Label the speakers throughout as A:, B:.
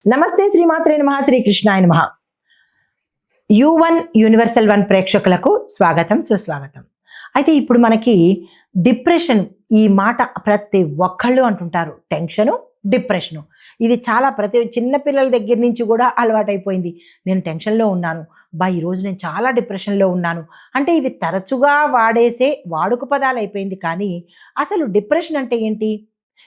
A: నమస్తే శ్రీమాత్రే నమః శ్రీకృష్ణాయ నమః. U1 యూనివర్సల్ 1 ప్రేక్షకులకు స్వాగతం సుస్వాగతం. అయితే ఇప్పుడు మనకి డిప్రెషన్ ఈ మాట ప్రతి ఒక్కళ్ళు అంటుంటారు. టెన్షను, డిప్రెషను ఇది చాలా ప్రతి చిన్న పిల్లల దగ్గర నుంచి కూడా అలవాటైపోయింది. నేను టెన్షన్లో ఉన్నాను, ఈరోజు నేను చాలా డిప్రెషన్లో ఉన్నాను అంటే ఇవి తరచుగా వాడేసే వాడుక పదాలు అయిపోయింది. కానీ అసలు డిప్రెషన్ అంటే ఏంటి?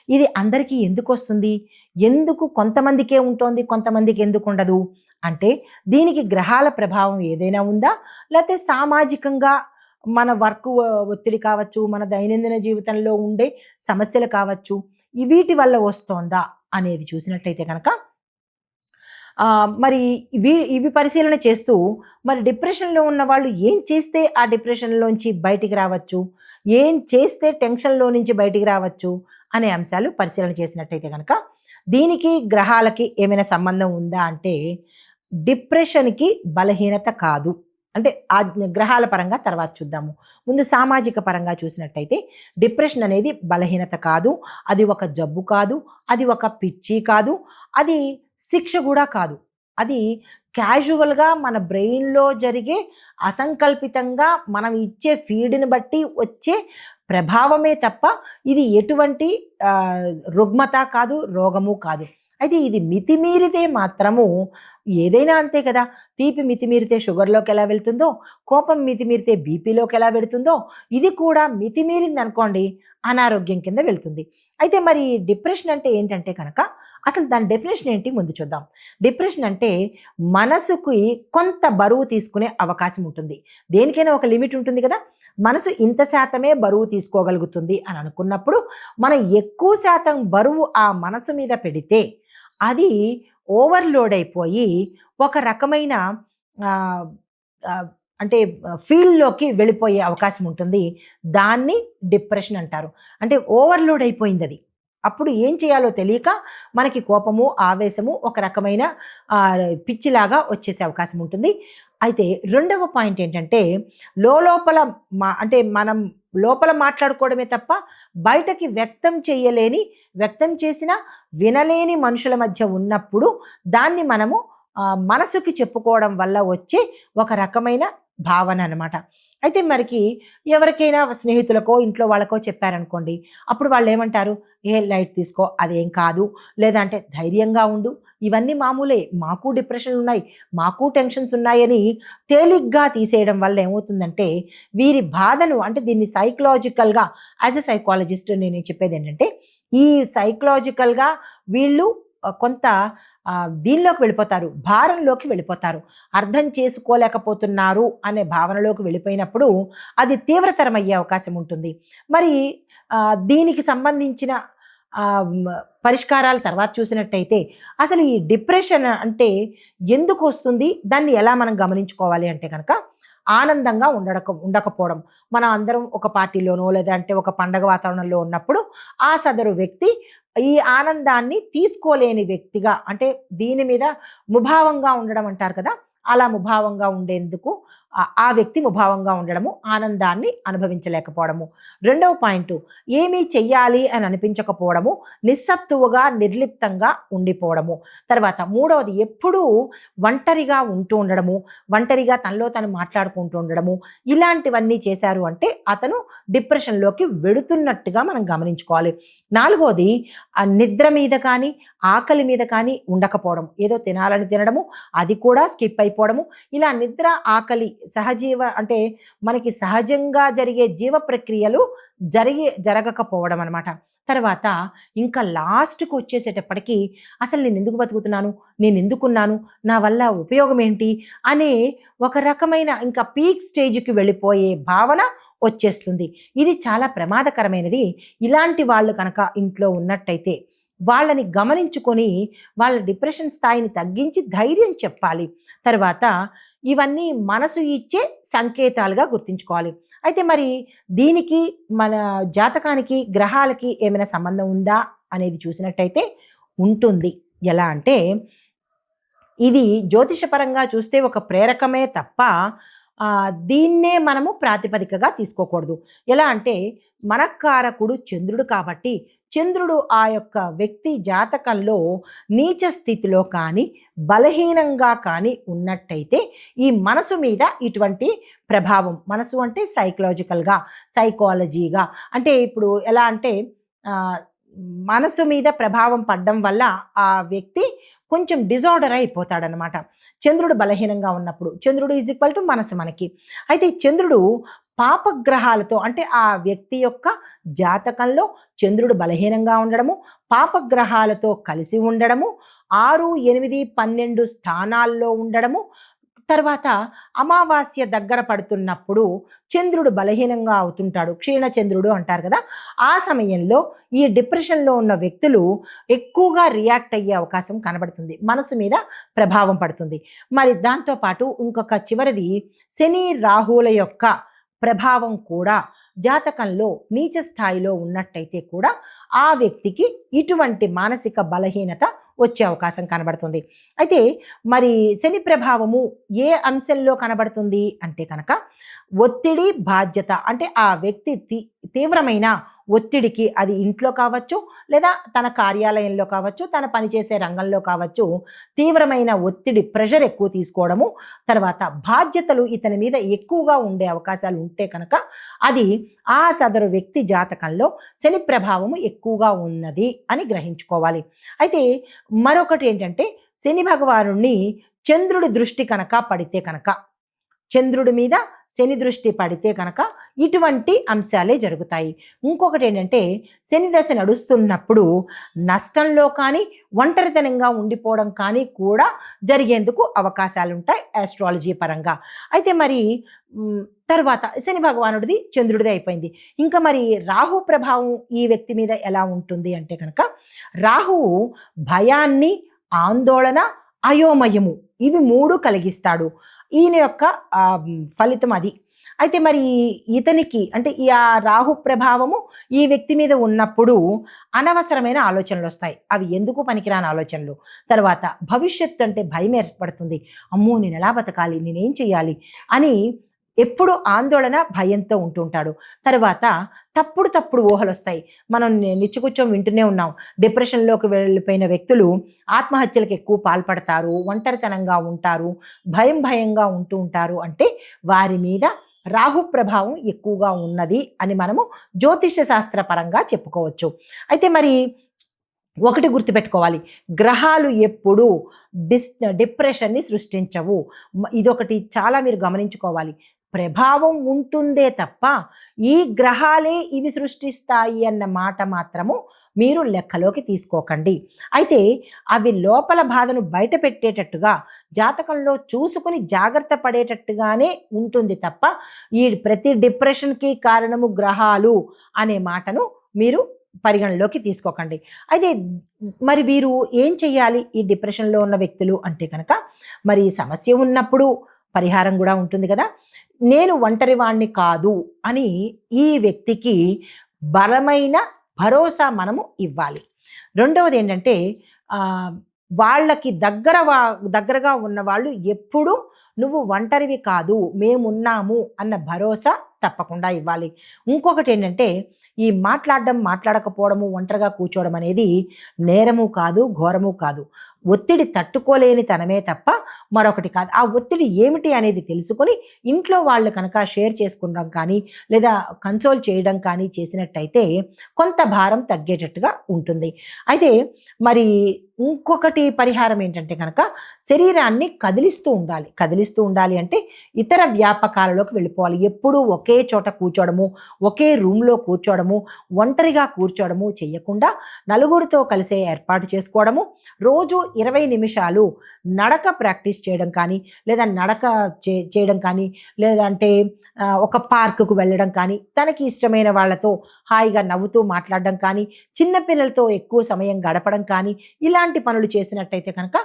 A: ఇది అందరికీ ఎందుకు వస్తుంది? ఎందుకు కొంతమందికే ఉంటోంది, కొంతమందికి ఎందుకు ఉండదు? అంటే దీనికి గ్రహాల ప్రభావం ఏదైనా ఉందా? లేకపోతే సామాజికంగా మన వర్క్ ఒత్తిడి కావచ్చు, మన దైనందిన జీవితంలో ఉండే సమస్యలు కావచ్చు, వీటి వల్ల వస్తోందా అనేది చూసినట్టయితే కనుక మరి ఇవి పరిశీలన చేస్తూ మరి డిప్రెషన్‌లో ఉన్న వాళ్ళు ఏం చేస్తే ఆ డిప్రెషన్‌లోంచి బయటికి రావచ్చు? ఏం చేస్తే టెన్షన్‌లో నుంచి బయటికి రావచ్చు? అనే అంశాలు పరిశీలన చేసినట్టయితే గనక దీనికి గ్రహాలకి ఏమైనా సంబంధం ఉందా అంటే డిప్రెషన్‌కి బలహీనత కాదు. అంటే ఆ గ్రహాల పరంగా తర్వాత చూద్దాము. ముందు సామాజిక పరంగా చూసినట్టయితే డిప్రెషన్ అనేది బలహీనత కాదు. అది ఒక జబ్బు కాదు. అది ఒక పిచ్చి కాదు. అది శిక్ష గూడా కాదు. అది క్యాజువల్‌గా మన బ్రెయిన్‌లో జరిగే అసంకల్పితంగా మనం ఇచ్చే ఫీడ్‌ని బట్టి వచ్చే ప్రభావమే తప్ప ఇది ఎటువంటి రుగ్మత కాదు, రోగము కాదు. అయితే ఇది మితిమీరితే మాత్రము ఏదైనా అంతే కదా! తీపి మితిమీరితే షుగర్‌లోకి ఎలా వెళ్తుందో, కోపం మితిమీరితే బీపీలోకి ఎలా వెళుతుందో, ఇది కూడా మితిమీరిందనుకోండి అనారోగ్యం కింద వెళ్తుంది. అయితే మరి డిప్రెషన్ అంటే ఏంటంటే కనుక అసలు దాని డెఫినిషన్ ఏంటి ముందు చూద్దాం. డిప్రెషన్ అంటే మనసుకి కొంత బరువు తీసుకునే అవకాశం ఉంటుంది. దేనికైనా ఒక లిమిట్ ఉంటుంది కదా! మనసు ఇంత శాతమే బరువు తీసుకోగలుగుతుంది అని అనుకున్నప్పుడు మనం ఎక్కువ శాతం బరువు ఆ మనసు మీద పెడితే అది ఓవర్‌లోడ్ అయిపోయి ఒక రకమైన ఆహ్, ఆహ్, అంటే ఫీల్డ్‌లోకి వెళ్ళిపోయే అవకాశం ఉంటుంది. దాన్ని డిప్రెషన్ అంటారు. అంటే ఓవర్‌లోడ్ అయిపోయిందది. అప్పుడు ఏం చేయాలో తెలియక మనకి కోపము, ఆవేశము ఒక రకమైన పిచ్చిలాగా వచ్చేసే అవకాశం ఉంటుంది. అయితే రెండవ పాయింట్ ఏంటంటే లోలోపల అంటే మనం లోపల మాట్లాడుకోవడమే తప్ప బయటకి వ్యక్తం చేసినా వినలేని మనుషుల మధ్య ఉన్నప్పుడు దాన్ని మనము మనసుకి చెప్పుకోవడం వల్ల వచ్చే ఒక రకమైన భావన అనమాట. అయితే మరికి ఎవరికైనా స్నేహితులకో, ఇంట్లో వాళ్ళకో చెప్పారనుకోండి, అప్పుడు వాళ్ళేమంటారు? లైట్ తీసుకో అదేం కాదు. లేదంటే ధైర్యంగా ఉండు. ఇవన్నీ మామూలే. మాకు డిప్రెషన్‌లున్నాయి. మాకు టెన్షన్స్ ఉన్నాయని తేలిగ్గా తీసేయడం వల్ల ఏమవుతుందంటే, వీరి బాధను అంటే దీన్ని సైకలాజికల్‌గా యాస్ ఎ సైకాలజిస్ట్ నేను చెప్పేదేంటంటే, ఈ సైకలాజికల్‌గా వీళ్ళు కొంత దీనిలోకి వెళ్ళిపోతారు. భారంలోకి వెళ్ళిపోతారు. అర్థం చేసుకోలేకపోతున్నారు అనే భావనలోకి వెళ్ళిపోయినప్పుడు అది తీవ్రతరమయ్యే అవకాశం ఉంటుంది. మరి దీనికి సంబంధించిన పరిష్కారాలు తర్వాత చూసినట్టయితే అసలు ఈ డిప్రెషన్ అంటే ఎందుకు వస్తుంది? దాన్ని ఎలా మనం గమనించుకోవాలి అంటే గనక ఆనందంగా ఉండకపోవడం. మనం అందరం ఒక పార్టీలోనో లేదంటే ఒక పండగ వాతావరణంలో ఉన్నప్పుడు ఆ సదరు వ్యక్తి ఈ ఆనందాన్ని తీసుకోలేని వ్యక్తిగా అంటే దీని మీద ముభావంగా ఉండడం అంటారు కదా! అలా ముభావంగా ఉండేందుకు ఆ వ్యక్తి ముభావంగా ఉండడము, ఆనందాన్ని అనుభవించలేకపోవడము. రెండవ పాయింటు ఏమీ చెయ్యాలి అని అనిపించకపోవడము, నిస్సత్తువగా, నిర్లిప్తంగా ఉండిపోవడము. తర్వాత మూడవది ఎప్పుడూ ఒంటరిగా ఉంటూ ఉండడము, ఒంటరిగా తనలో తను మాట్లాడుకుంటూ ఉండడము. ఇలాంటివన్నీ చేశారు అంటే అతను డిప్రెషన్‌లోకి వెడుతున్నట్టుగా మనం గమనించుకోవాలి. నాలుగోది నిద్ర మీద కానీ, ఆకలి మీద కానీ ఉండకపోవడం. ఏదో తినాలని తినడము, అది కూడా స్కిప్ అయిపోవడము. ఇలా నిద్ర, ఆకలి అంటే మనకి సహజంగా జరిగే జీవ ప్రక్రియలు జరగకపోవడం అనమాట. తర్వాత ఇంకా లాస్ట్‌కి వచ్చేసేటప్పటికి అసలు నేనెందుకు బతుకుతున్నాను? నేనెందుకున్నాను? నా వల్ల ఉపయోగం ఏంటి? అనే ఒక రకమైన ఇంకా పీక్ స్టేజ్‌కి వెళ్ళిపోయే భావన వచ్చేస్తుంది. ఇది చాలా ప్రమాదకరమైనది. ఇలాంటి వాళ్ళు కనుక ఇంట్లో ఉన్నట్టయితే వాళ్ళని గమనించుకొని వాళ్ళ డిప్రెషన్ స్థాయిని తగ్గించి ధైర్యం చెప్పాలి. తర్వాత ఇవన్నీ మనసు ఇచ్చే సంకేతాలుగా గుర్తుంచుకోవాలి. అయితే మరి దీనికి మన జాతకానికి, గ్రహాలకి ఏమైనా సంబంధం ఉందా అనేది చూసినట్టయితే ఉంటుంది. ఎలా అంటే ఇది జ్యోతిషపరంగా చూస్తే ఒక ప్రేరకమే తప్ప దీన్నే మనము ప్రాతిపదికగా తీసుకోకూడదు. ఎలా అంటే మనఃకారకుడు చంద్రుడు కాబట్టి చంద్రుడు ఆ యొక్క వ్యక్తి జాతకంలో నీచ స్థితిలో కానీ బలహీనంగా కానీ ఉన్నట్టయితే ఈ మనసు మీద ఇటువంటి ప్రభావం, మనసు అంటే సైకలాజికల్గా, సైకాలజీగా, అంటే ఇప్పుడు ఎలా అంటే ఆ, మనసు మీద ప్రభావం పడడం వల్ల ఆ వ్యక్తి కొంచెం డిజార్డర్ అయిపోతాడనమాట. చంద్రుడు బలహీనంగా ఉన్నప్పుడు, చంద్రుడు ఈజ్ ఈక్వల్ టు మనసు మనకి. అయితే చంద్రుడు పాపగ్రహాలతో, అంటే ఆ వ్యక్తి యొక్క జాతకంలో చంద్రుడు బలహీనంగా ఉండడము, పాపగ్రహాలతో కలిసి ఉండడము, 6, 8, 12 స్థానాల్లో ఉండడము, తర్వాత అమావాస్య దగ్గర పడుతున్నప్పుడు చంద్రుడు బలహీనంగా అవుతుంటాడు, క్షీణచంద్రుడు అంటారు కదా. ఆ సమయంలో ఈ డిప్రెషన్లో ఉన్న వ్యక్తులు ఎక్కువగా రియాక్ట్ అయ్యే అవకాశం కనబడుతుంది, మనసు మీద ప్రభావం పడుతుంది. మరి దాంతోపాటు ఇంకొక చివరిది శని రాహువుల యొక్క ప్రభావం కూడా జాతకంలో నీచ స్థాయిలో ఉన్నట్టయితే కూడా ఆ వ్యక్తికి ఇటువంటి మానసిక బలహీనత వచ్చే అవకాశం కనబడుతుంది. అయితే మరి శని ప్రభావము ఏ అంశంలో కనబడుతుంది అంటే కనుక ఒత్తిడి, బాధ్యత, అంటే ఆ వ్యక్తి తీవ్రమైన ఒత్తిడికి, అది ఇంట్లో కావచ్చు లేదా తన కార్యాలయంలో కావచ్చు, తన పనిచేసే రంగంలో కావచ్చు, తీవ్రమైన ఒత్తిడి, ప్రెషర్ ఎక్కువ తీసుకోవడము, తర్వాత బాధ్యతలు ఇతని మీద ఎక్కువగా ఉండే అవకాశాలు ఉంటే కనుక అది ఆ సదరు వ్యక్తి జాతకంలో శని ప్రభావము ఎక్కువగా ఉన్నది అని గ్రహించుకోవాలి. అయితే మరొకటి ఏంటంటే శని భగవానుణ్ణి చంద్రుడి దృష్టి కనుక పడితే కనుక, చంద్రుడి మీద శని దృష్టి పడితే కనుక ఇటువంటి అంశాలే జరుగుతాయి. ఇంకొకటి ఏంటంటే శని దశ నడుస్తున్నప్పుడు నష్టంలో కానీ ఒంటరితనంగా ఉండిపోవడం కానీ కూడా జరిగేందుకు అవకాశాలు ఉంటాయి ఆస్ట్రాలజీ పరంగా. అయితే మరి తర్వాత శని భగవానుడిది చంద్రుడిది అయిపోయింది. ఇంకా మరి రాహు ప్రభావం ఈ వ్యక్తి మీద ఎలా ఉంటుంది అంటే కనుక రాహువు భయాన్ని, ఆందోళన, అయోమయము ఇవి 3 కలిగిస్తాడు. ఈయన యొక్క ఫలితం అది. అయితే మరి ఇతనికి అంటే ఈ ఆ రాహు ప్రభావము ఈ వ్యక్తి మీద ఉన్నప్పుడు అనవసరమైన ఆలోచనలు వస్తాయి, అవి ఎందుకు పనికిరాని ఆలోచనలు. తర్వాత భవిష్యత్తు అంటే భయం ఏర్పడుతుంది, అమ్మో నేను ఎలా బతకాలి, నేనేం చేయాలి అని ఎప్పుడు ఆందోళన, భయంతో ఉంటుంటాడు. తర్వాత తప్పుడు ఊహలు వస్తాయి. మనం నిత్యకూర్చొని వింటూనే ఉన్నాం, డిప్రెషన్లోకి వెళ్ళిపోయిన వ్యక్తులు ఆత్మహత్యలకు ఎక్కువ పాల్పడతారు, ఒంటరితనంగా ఉంటారు, భయంగా ఉంటూ ఉంటారు. అంటే వారి మీద రాహు ప్రభావం ఎక్కువగా ఉన్నది అని మనము జ్యోతిష్య శాస్త్ర పరంగా చెప్పుకోవచ్చు. అయితే మరి ఒకటి గుర్తుపెట్టుకోవాలి, గ్రహాలు ఎప్పుడూ డిప్రెషన్ని సృష్టించవు. ఇదొకటి చాలా మీరు గమనించుకోవాలి. ప్రభావం ఉంటుందే తప్ప ఈ గ్రహాలే ఇవి సృష్టిస్తాయి అన్న మాట మాత్రము మీరు లెక్కలోకి తీసుకోకండి. అయితే అవి లోపల బాధను బయట పెట్టేటట్టుగా జాతకంలో చూసుకుని జాగ్రత్త పడేటట్టుగానే ఉంటుంది తప్ప ఈ ప్రతి డిప్రెషన్కి కారణము గ్రహాలు అనే మాటను మీరు పరిగణలోకి తీసుకోకండి. అయితే మరి వీరు ఏం చెయ్యాలి ఈ డిప్రెషన్లో ఉన్న వ్యక్తులు అంటే కనుక, మరి సమస్య ఉన్నప్పుడు పరిహారం కూడా ఉంటుంది కదా. నేను ఒంటరివాణ్ణి కాదు అని ఈ వ్యక్తికి బలమైన భరోసా మనము ఇవ్వాలి. రెండవది ఏంటంటే వాళ్ళకి దగ్గరగా ఉన్న వాళ్ళు ఎప్పుడూ నువ్వు ఒంటరివి కాదు, మేమున్నాము అన్న భరోసా తప్పకుండా ఇవ్వాలి. ఇంకొకటి ఏంటంటే ఈ మాట్లాడకపోవడము, ఒంటరిగా కూర్చోవడం అనేది నేరము కాదు, ఘోరము కాదు, ఒత్తిడి తట్టుకోలేని తనమే తప్ప మరొకటి కాదు. ఆ ఒత్తిడి ఏమిటి అనేది తెలుసుకొని ఇంట్లో వాళ్ళు కనుక షేర్ చేసుకోవడం కానీ లేదా కన్సోల్ చేయడం కానీ చేసినట్టయితే కొంత భారం తగ్గేటట్టుగా ఉంటుంది. అయితే మరి ఇంకొకటి పరిహారం ఏంటంటే కనుక శరీరాన్ని కదిలిస్తూ ఉండాలి అంటే ఇతర వ్యాపకాలలోకి వెళ్ళిపోవాలి. ఎప్పుడూ ఒకే చోట కూర్చోవడము, ఒకే రూమ్లో కూర్చోవడము, ఒంటరిగా కూర్చోవడము చేయకుండా నలుగురితో కలిసే ఏర్పాటు చేసుకోవడము, రోజు 20 నిమిషాలు నడక ప్రాక్టీస్ చేయడం కానీ లేదా నడక చేయడం కానీ లేదంటే ఒక పార్కుకు వెళ్ళడం కానీ, తనకి ఇష్టమైన వాళ్ళతో హాయిగా నవ్వుతూ మాట్లాడడం కానీ, చిన్నపిల్లలతో ఎక్కువ సమయం గడపడం కానీ, ఇలాంటి పనులు చేసినట్టయితే కనుక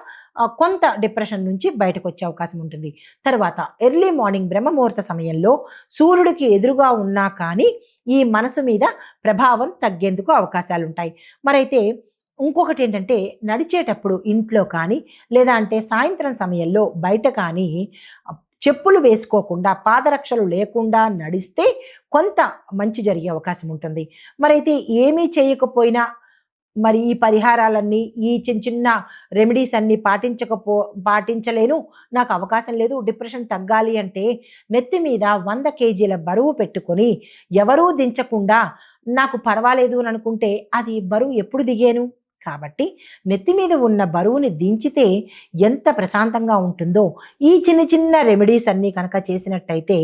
A: కొంత డిప్రెషన్ నుంచి బయటకు వచ్చే అవకాశం ఉంటుంది. తర్వాత ఎర్లీ మార్నింగ్ బ్రహ్మముహూర్త సమయంలో సూర్యుడికి ఎదురుగా ఉన్నా కానీ ఈ మనసు మీద ప్రభావం తగ్గేందుకు అవకాశాలు ఉంటాయి. మరైతే ఇంకొకటి ఏంటంటే నడిచేటప్పుడు ఇంట్లో కానీ లేదా అంటే సాయంత్రం సమయంలో బయట కానీ చెప్పులు వేసుకోకుండా, పాదరక్షలు లేకుండా నడిస్తే కొంత మంచి జరిగే అవకాశం ఉంటుంది. మరైతే ఏమీ చేయకపోయినా మరి ఈ పరిహారాలన్నీ, ఈ చిన్న చిన్న రెమెడీస్ అన్నీ పాటించలేను, నాకు అవకాశం లేదు, డిప్రెషన్ తగ్గాలి అంటే నెత్తి మీద 100 కేజీల బరువు పెట్టుకొని ఎవరూ దించకుండా నాకు పర్వాలేదు అని అనుకుంటే అది బరువు ఎప్పుడు దిగాను? కాబట్టి నెత్తి మీద ఉన్న బరువుని దించితే ఎంత ప్రశాంతంగా ఉంటుందో, ఈ చిన్న చిన్న రెమెడీస్ అన్నీ కనుక చేసినట్టయితే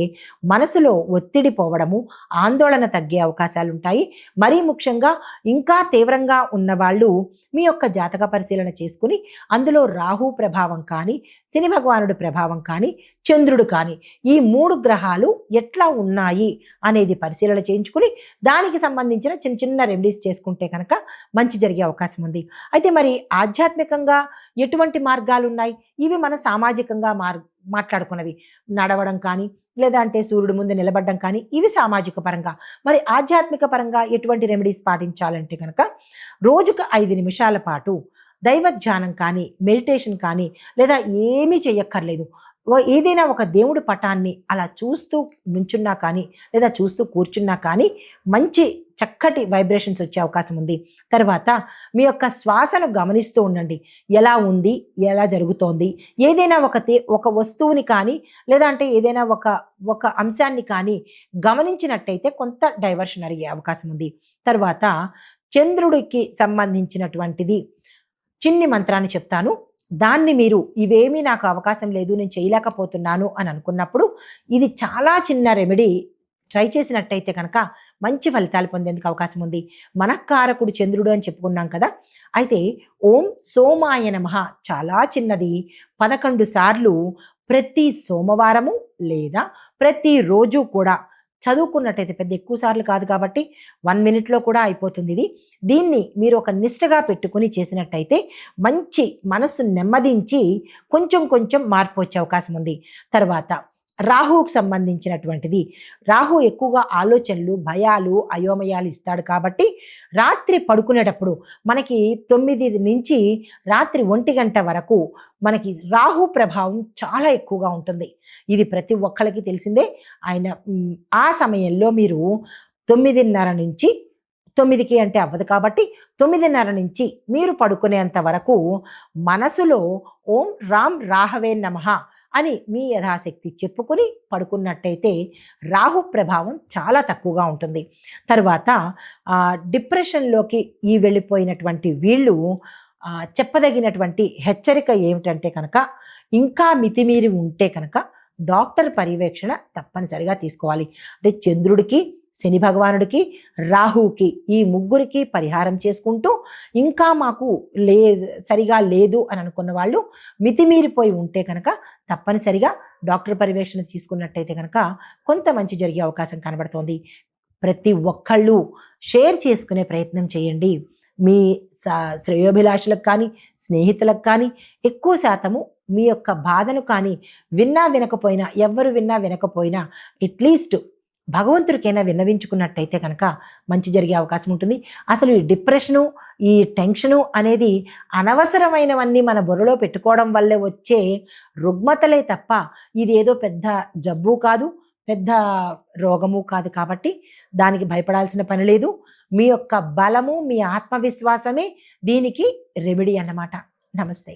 A: మనసులో ఒత్తిడి పోవడము, ఆందోళన తగ్గే అవకాశాలుంటాయి. మరీ ముఖ్యంగా ఇంకా తీవ్రంగా ఉన్నవాళ్ళు మీ యొక్క జాతక పరిశీలన చేసుకుని అందులో రాహు ప్రభావం కానీ, శని భగవానుడి ప్రభావం కానీ, చంద్రుడు కానీ, ఈ 3 గ్రహాలు ఎట్లా ఉన్నాయి అనేది పరిశీలన చేయించుకుని దానికి సంబంధించిన చిన్న చిన్న రెమెడీస్ చేసుకుంటే కనుక మంచి జరిగే అవకాశం ఉంది. అయితే మరి ఆధ్యాత్మికంగా ఎటువంటి మార్గాలు ఉన్నాయి? ఇవి మన సామాజికంగా మాట్లాడుకున్నవి. నడవడం కానీ, లేదా అంటే సూర్యుడి ముందు నిలబడడం కానీ, ఇవి సామాజిక పరంగా. మరి ఆధ్యాత్మిక పరంగా ఎటువంటి రెమెడీస్ పాటించాలంటే కనుక రోజుకు 5 నిమిషాల పాటు దైవ ధ్యానం కానీ, మెడిటేషన్ కానీ, లేదా ఏమీ చెయ్యక్కర్లేదు, ఏదైనా ఒక దేవుడి పటాన్ని అలా చూస్తూ నుంచున్నా కానీ, లేదా చూస్తూ కూర్చున్నా కానీ మంచి చక్కటి వైబ్రేషన్స్ వచ్చే అవకాశం ఉంది. తర్వాత మీ యొక్క శ్వాసను గమనిస్తూ ఉండండి. ఎలా ఉంది, ఎలా జరుగుతోంది, ఏదైనా ఒక వస్తువుని కానీ, లేదా అంటే ఏదైనా ఒక అంశాన్ని కానీ గమనించినట్టయితే కొంత డైవర్షన్ అయ్యే అవకాశం ఉంది. తర్వాత చంద్రుడికి సంబంధించినటువంటిది చిన్ని మంత్రాన్ని చెప్తాను. దాన్ని మీరు ఇవేమీ నాకు అవకాశం లేదు, నేను చేయలేకపోతున్నాను అని అనుకున్నప్పుడు ఇది చాలా చిన్న రెమెడీ ట్రై చేసినట్టయితే కనుక మంచి ఫలితాలు పొందేందుకు అవకాశం ఉంది. మనఃకారకుడు చంద్రుడు అని చెప్పుకున్నాం కదా. అయితే ఓం సోమాయ నమః చాలా చిన్నది 11 సార్లు ప్రతి సోమవారము లేదా ప్రతిరోజు కూడా చదువుకున్నట్టయితే, పెద్ద ఎక్కువ సార్లు కాదు కాబట్టి 1 మినిట్లో కూడా అయిపోతుంది ఇది. దీన్ని మీరు ఒక నిష్టగా పెట్టుకుని చేసినట్టయితే మంచి మనస్సు నెమ్మదించి కొంచెం కొంచెం మార్పు వచ్చే అవకాశం ఉంది. తర్వాత రాహువుకు సంబంధించినటువంటిది. రాహు ఎక్కువగా ఆలోచనలు, భయాలు, అయోమయాలు ఇస్తాడు కాబట్టి రాత్రి పడుకునేటప్పుడు మనకి 9 నుంచి రాత్రి 1 గంట వరకు మనకి రాహు ప్రభావం చాలా ఎక్కువగా ఉంటుంది. ఇది ప్రతి ఒక్కరికి తెలిసిందే. ఆ సమయంలో మీరు 9:30 నుంచి 9కి అంటే అవ్వదు కాబట్టి 9:30 నుంచి మీరు పడుకునేంత వరకు మనసులో ఓం రామ్ రాహవే నమః అని మీ యథాశక్తి చెప్పుకొని పడుకున్నట్టయితే రాహు ప్రభావం చాలా తక్కువగా ఉంటుంది. తర్వాత డిప్రెషన్లోకి వెళ్ళిపోయినటువంటి వీళ్ళు చెప్పదగినటువంటి హెచ్చరిక ఏమిటంటే కనుక, ఇంకా మితిమీరి ఉంటే కనుక డాక్టర్ పర్యవేక్షణ తప్పనిసరిగా తీసుకోవాలి. అంటే చంద్రుడికి, శని భగవానుడికి, రాహుకి, ఈ ముగ్గురికి పరిహారం చేసుకుంటూ ఇంకా మాకు సరిగా లేదు అని అనుకున్న వాళ్ళు మితిమీరిపోయి ఉంటే కనుక తప్పనిసరిగా డాక్టర్ పర్యవేక్షణ తీసుకున్నట్టయితే కనుక కొంత మంచి జరిగే అవకాశం కనబడుతోంది. ప్రతి ఒక్కళ్ళు షేర్ చేసుకునే ప్రయత్నం చేయండి. మీ శ్రేయోభిలాషులకు కానీ, స్నేహితులకు కానీ ఎక్కువ శాతము మీ యొక్క బాధను కానీ ఎవరు విన్నా వినకపోయినా అట్లీస్ట్ భగవంతుడికైనా విన్నవించుకున్నట్టయితే కనుక మంచి జరిగే అవకాశం ఉంటుంది. అసలు ఈ డిప్రెషను, ఈ టెన్షను అనేది అనవసరమైనవన్నీ మన బుర్రలో పెట్టుకోవడం వల్లే వచ్చే రుగ్మతలే తప్ప ఇది ఏదో పెద్ద జబ్బు కాదు, పెద్ద రోగము కాదు. కాబట్టి దానికి భయపడాల్సిన పని లేదు. మీ యొక్క బలము, మీ ఆత్మవిశ్వాసమే దీనికి రెమెడీ అన్నమాట. నమస్తే.